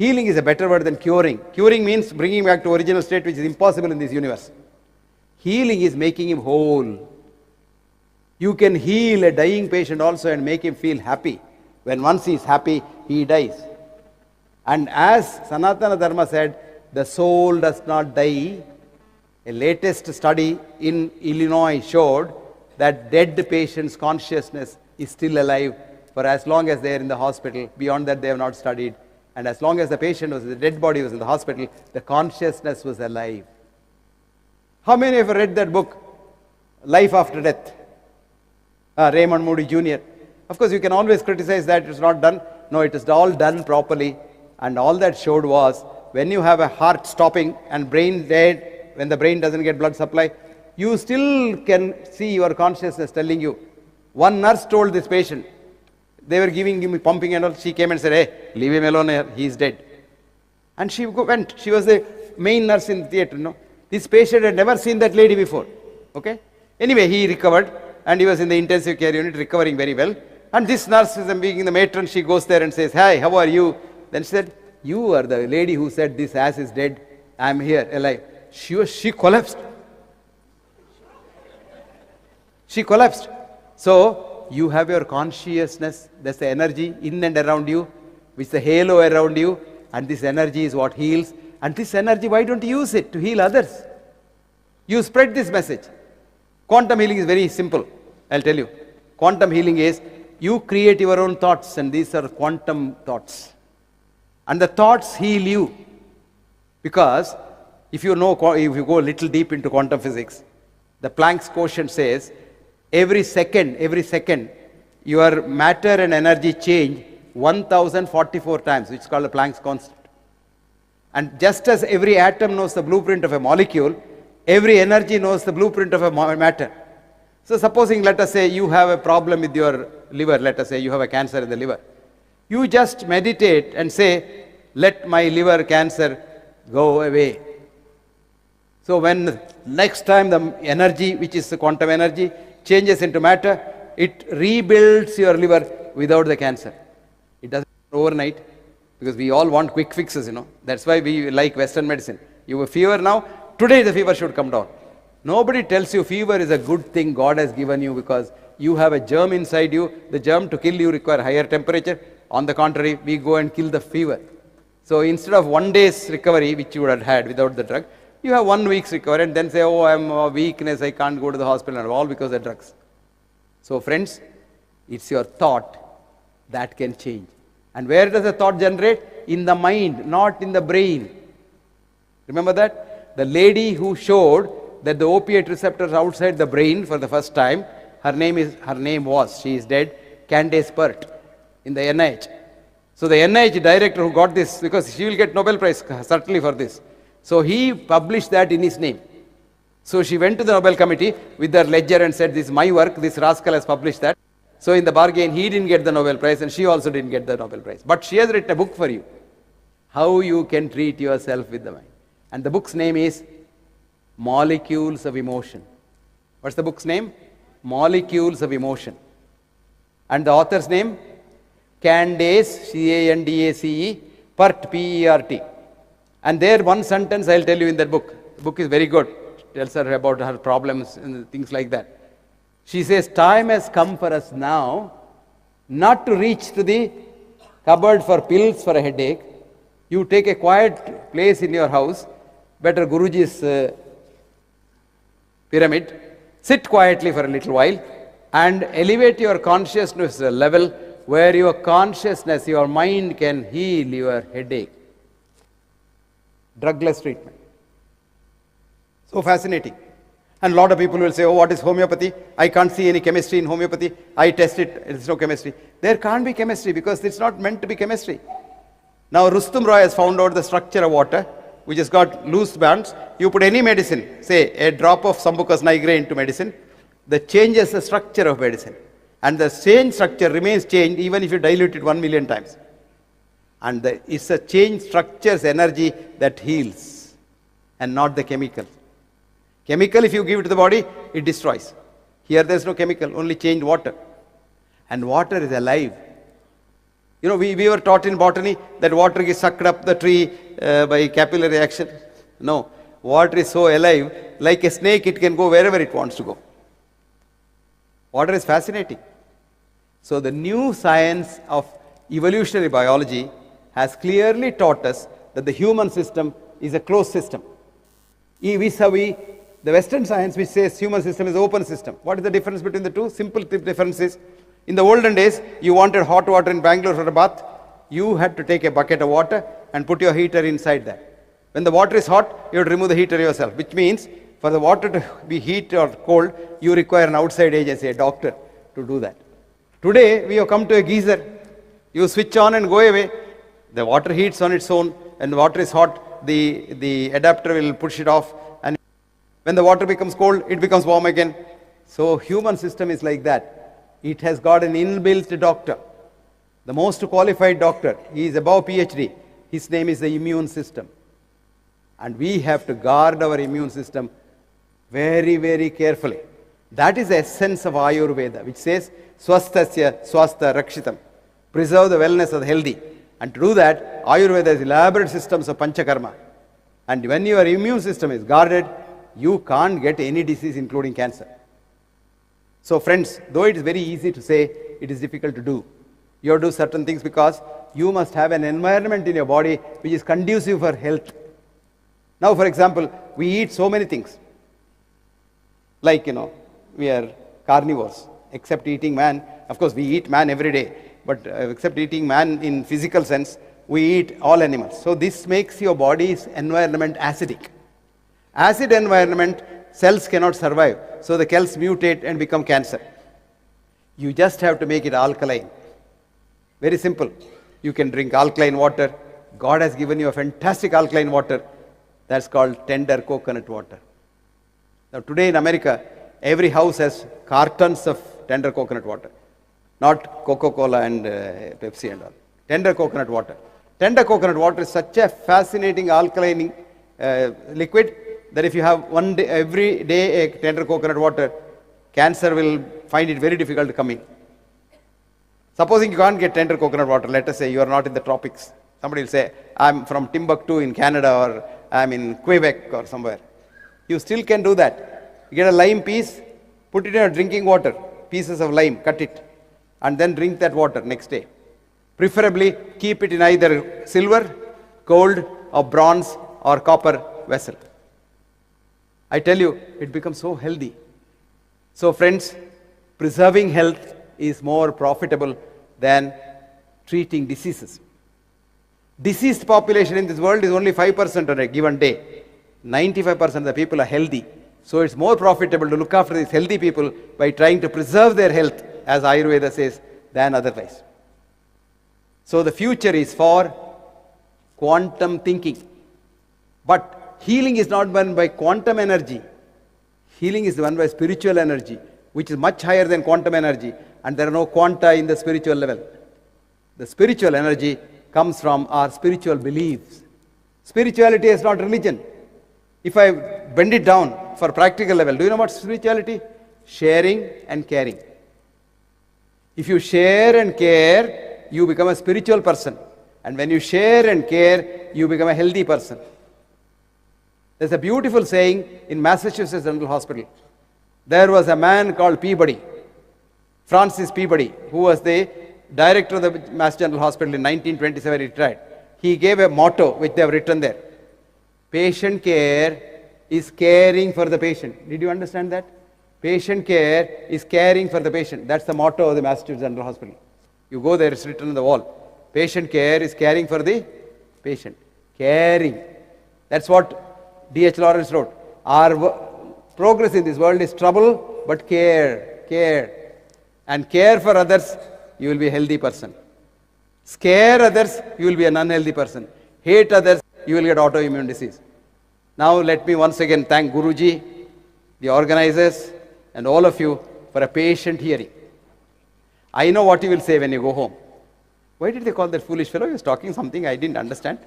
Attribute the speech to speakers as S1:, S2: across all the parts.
S1: Healing is a better word than curing. Curing means bringing back to original state, which is impossible in this universe. Healing is making him whole. You can heal a dying patient also and make him feel happy. When once he is happy, he dies. And as Sanatana Dharma said, the soul does not die. A latest study in Illinois showed that dead patients' consciousness is still alive for as long as they are in the hospital. Beyond that, they have not studied. And as long as the patient was, the dead body was in the hospital, the consciousness was alive. How many have read that book, Life After Death? Raymond Moody Jr. Of course, you can always criticize that it's not done. No, it is all done properly. And all that showed was, when you have a heart stopping and brain dead, when the brain doesn't get blood supply, you still can see your consciousness telling you. One nurse told this patient, they were giving him pumping and all. She came and said, hey, leave him alone here, he is dead. And she went. She was the main nurse in the theater. No? This patient had never seen that lady before. Okay? Anyway, he recovered and he was in the intensive care unit recovering very well. And this nurse, being the matron, she goes there and says, hi, how are you? Then she said, you are the lady who said this ass is dead. I am here alive. She collapsed. She collapsed. So, you have your consciousness, that's the energy in and around you, which is the halo around you, and this energy is what heals. And this energy, why don't you use it to heal others? You spread this message. Quantum healing is very simple, I'll tell you. Quantum healing is, you create your own thoughts, and these are quantum thoughts. And the thoughts heal you. Because, if you go a little deep into quantum physics, the Planck's quotient says, every second, your matter and energy change 1044 times, which is called the Planck's constant. And just as every atom knows the blueprint of a molecule, every energy knows the blueprint of a matter. So supposing, let us say, you have a problem with your liver, let us say you have a cancer in the liver. You just meditate and say, let my liver cancer go away. So when next time the energy, which is the quantum energy, changes into matter, it rebuilds your liver without the cancer. It doesn't happen overnight, because we all want quick fixes, That's why we like Western medicine. You have a fever now, today the fever should come down. Nobody tells you fever is a good thing God has given you because you have a germ inside you. The germ to kill you require higher temperature. On the contrary, we go and kill the fever. So instead of 1 day's recovery, which you would have had without the drug, you have 1 week's recovery and then say, oh, I'm a weakness, I can't go to the hospital, and all because of drugs. So friends, it's your thought that can change. And where does the thought generate? In the mind, not in the brain. Remember that? The lady who showed that the opiate receptors outside the brain for the first time, she is dead, Candace Pert in the NIH. So the NIH director who got this, because she will get Nobel Prize certainly for this. So he published that in his name. So she went to the Nobel Committee with her ledger and said, this is my work, this rascal has published that. So in the bargain, he didn't get the Nobel Prize and she also didn't get the Nobel Prize. But she has written a book for you, how you can treat yourself with the mind. And the book's name is Molecules of Emotion. What's the book's name? Molecules of Emotion. And the author's name? Candace, C-A-N-D-A-C-E, Pert, P-E-R-T. And there one sentence I'll tell you in that book. The book is very good. It tells her about her problems and things like that. She says, time has come for us now not to reach to the cupboard for pills for a headache. You take a quiet place in your house, better Guruji's pyramid, sit quietly for a little while and elevate your consciousness to a level where your consciousness, your mind can heal your headache. Drugless treatment. So fascinating. And a lot of people will say, oh, what is homeopathy? I can't see any chemistry in homeopathy. I test it, there's no chemistry. There can't be chemistry because it's not meant to be chemistry. Now Rustum Roy has found out the structure of water, which has got loose bands. You put any medicine, say a drop of Sambucus nigra into medicine, that changes the structure of medicine. And the same structure remains changed even if you dilute it 1 million times. And it's a change structure's energy that heals and not the chemical. Chemical, if you give it to the body, it destroys. Here there's no chemical, only changed water. And water is alive. You know, we were taught in botany that water is sucked up the tree by capillary action. No, water is so alive, like a snake, it can go wherever it wants to go. Water is fascinating. So the new science of evolutionary biology has clearly taught us that the human system is a closed system. Vis-a-vis the Western science which says human system is open system. What is the difference between the two? Simple difference is, in the olden days, you wanted hot water in Bangalore for a bath, you had to take a bucket of water and put your heater inside that. When the water is hot, you have to remove the heater yourself, which means for the water to be heat or cold, you require an outside agency, a doctor, to do that. Today, we have come to a geyser. You switch on and go away. The water heats on its own, and the water is hot, the adapter will push it off, and when the water becomes cold, it becomes warm again. So human system is like that. It has got an inbuilt doctor. The most qualified doctor, he is above PhD. His name is the immune system. And we have to guard our immune system very, very carefully. That is the essence of Ayurveda, which says, swasthasya swastha rakshitam. Preserve the wellness of the healthy. And to do that, Ayurveda has elaborate systems of panchakarma. And when your immune system is guarded, you can't get any disease, including cancer. So friends, though it is very easy to say, it is difficult to do. You have to do certain things because you must have an environment in your body which is conducive for health. Now, for example, we eat so many things. Like, we are carnivores, except eating man. Of course, we eat man every day, but except eating man in physical sense, we eat all animals. So this makes your body's environment acidic. Acid environment, cells cannot survive. So the cells mutate and become cancer. You just have to make it alkaline. Very simple. You can drink alkaline water. God has given you a fantastic alkaline water. That's called tender coconut water. Now today in America, every house has cartons of tender coconut water. Not Coca-Cola and Pepsi and all. Tender coconut water. Tender coconut water is such a fascinating alkaline liquid that if you have every day a tender coconut water, cancer will find it very difficult to come in. Supposing you can't get tender coconut water, let us say you are not in the tropics. Somebody will say, I'm from Timbuktu in Canada, or I'm in Quebec or somewhere. You still can do that. You get a lime piece, put it in your drinking water, pieces of lime, cut it, and then drink that water next day. Preferably keep it in either silver, gold, or bronze, or copper vessel. I tell you, it becomes so healthy. So friends, preserving health is more profitable than treating diseases. Diseased population in this world is only 5% on a given day. 95% of the people are healthy. So it's more profitable to look after these healthy people by trying to preserve their health, as Ayurveda says, than otherwise. So the future is for quantum thinking. But healing is not done by quantum energy. Healing is done by spiritual energy, which is much higher than quantum energy. And there are no quanta in the spiritual level. The spiritual energy comes from our spiritual beliefs. Spirituality is not religion. If I bend it down for practical level, do you know what spirituality? Sharing and caring. If you share and care, you become a spiritual person. And when you share and care, you become a healthy person. There's a beautiful saying in Massachusetts General Hospital. There was a man called Peabody, Francis Peabody, who was the director of the Mass General Hospital in 1927, he retired. He gave a motto which they have written there. Patient care is caring for the patient. Did you understand that? Patient care is caring for the patient. That's the motto of the Massachusetts General Hospital. You go there, it's written on the wall. Patient care is caring for the patient. Caring. That's what D.H. Lawrence wrote. Our progress in this world is trouble, but care. And care for others, you will be a healthy person. Scare others, you will be an unhealthy person. Hate others, you will get autoimmune disease. Now let me once again thank Guruji, the organizers, and all of you for a patient hearing. I know what you will say when you go home. Why did they call that foolish fellow? He was talking something I didn't understand.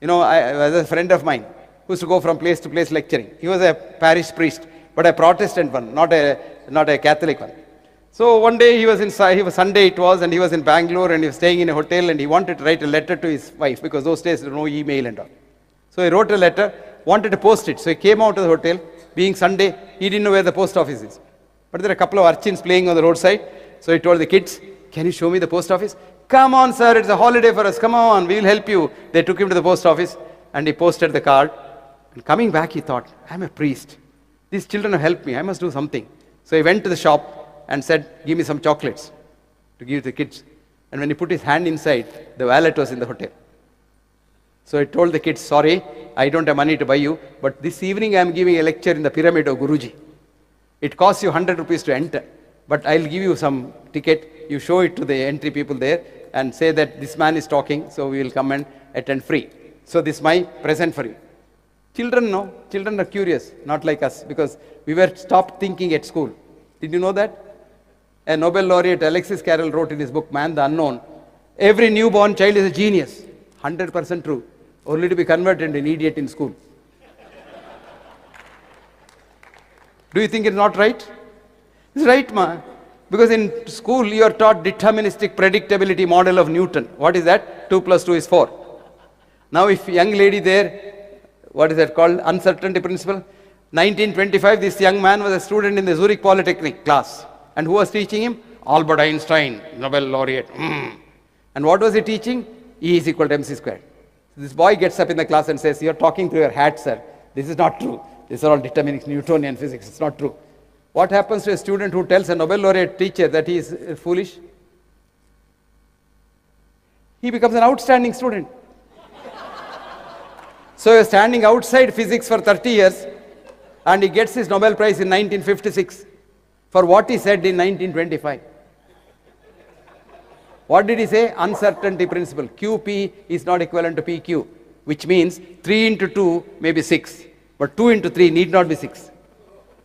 S1: I was a friend of mine who used to go from place to place lecturing. He was a parish priest, but a Protestant one, not a Catholic one. So one day he was Sunday it was, and he was in Bangalore, and he was staying in a hotel, and he wanted to write a letter to his wife, because those days there was no email and all. So he wrote a letter, wanted to post it. So he came out of the hotel, being Sunday, he didn't know where the post office is. But there are a couple of urchins playing on the roadside. So he told the kids, can you show me the post office? Come on, sir, it's a holiday for us. Come on, we will help you. They took him to the post office, and he posted the card. And coming back, he thought, I'm a priest. These children have helped me. I must do something. So he went to the shop and said, give me some chocolates to give to the kids. And when he put his hand inside, the wallet was in the hotel. So he told the kids, sorry, I don't have money to buy you, but this evening I am giving a lecture in the pyramid of Guruji. It costs you 100 rupees to enter, but I'll give you some ticket. You show it to the entry people there and say that this man is talking, so we will come and attend free. So this is my present for you. Children know, children are curious, not like us, because we were stopped thinking at school. Did you know that? A Nobel laureate, Alexis Carrel, wrote in his book, Man the Unknown, every newborn child is a genius. 100% true. Only to be converted into an idiot in school. Do you think it's not right? It's right, ma. Because in school you are taught deterministic predictability model of Newton. What is that? 2 plus 2 is 4. Now if young lady there, what is that called? Uncertainty principle. 1925, this young man was a student in the Zurich Polytechnic class. And who was teaching him? Albert Einstein, Nobel laureate. And what was he teaching? E is equal to mc squared. This boy gets up in the class and says, you're talking through your hat, sir. This is not true. These are all deterministic Newtonian physics. It's not true. What happens to a student who tells a Nobel laureate teacher that he is foolish? He becomes an outstanding student. So he was standing outside physics for 30 years, and he gets his Nobel Prize in 1956 for what he said in 1925. What did he say? Uncertainty principle. QP is not equivalent to PQ, which means 3 into 2 may be 6, but 2 into 3 need not be 6.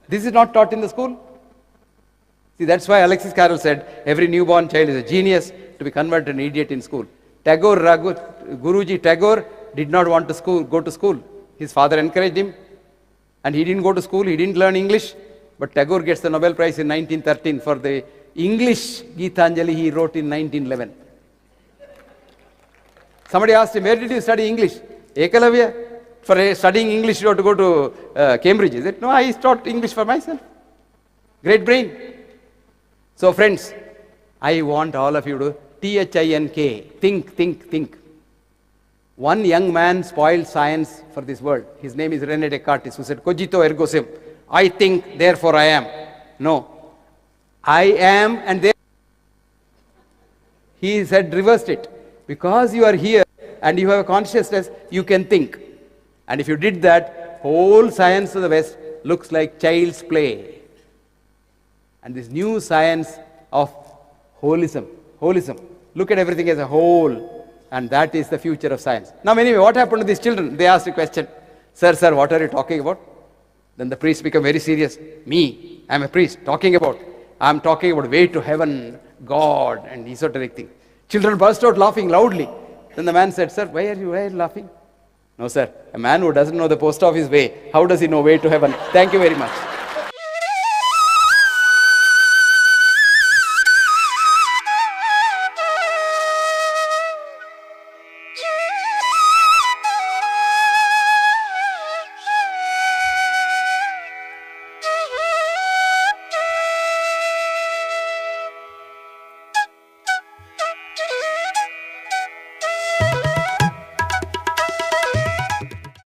S1: This is not taught in the school. See, that's why Alexis Carrel said, every newborn child is a genius to be converted an idiot in school. Guruji Tagore did not want to go to school. His father encouraged him, and he didn't go to school, he didn't learn English, but Tagore gets the Nobel Prize in 1913 for the English Geetanjali he wrote in 1911. Somebody asked him, where did you study English? Ekalavya. For studying English, you have to go to Cambridge, is it? No, I taught English for myself. Great brain. So friends, I want all of you to THINK, think, think, think. One young man spoiled science for this world. His name is René Descartes, who said, cogito ergo sum. I think, therefore I am. No. I am, and there. He said, reversed it. Because you are here and you have a consciousness, you can think. And if you did that, whole science of the West looks like child's play. And this new science of holism, look at everything as a whole, and that is the future of science. Now anyway, what happened to these children? They asked a question, sir, what are you talking about? Then the priest became very serious. Me, I'm a priest, I'm talking about way to heaven, God, and esoteric thing. Children burst out laughing loudly. Then the man said, sir, why are you laughing? No, sir, a man who doesn't know the post office way, how does he know way to heaven? Thank you very much.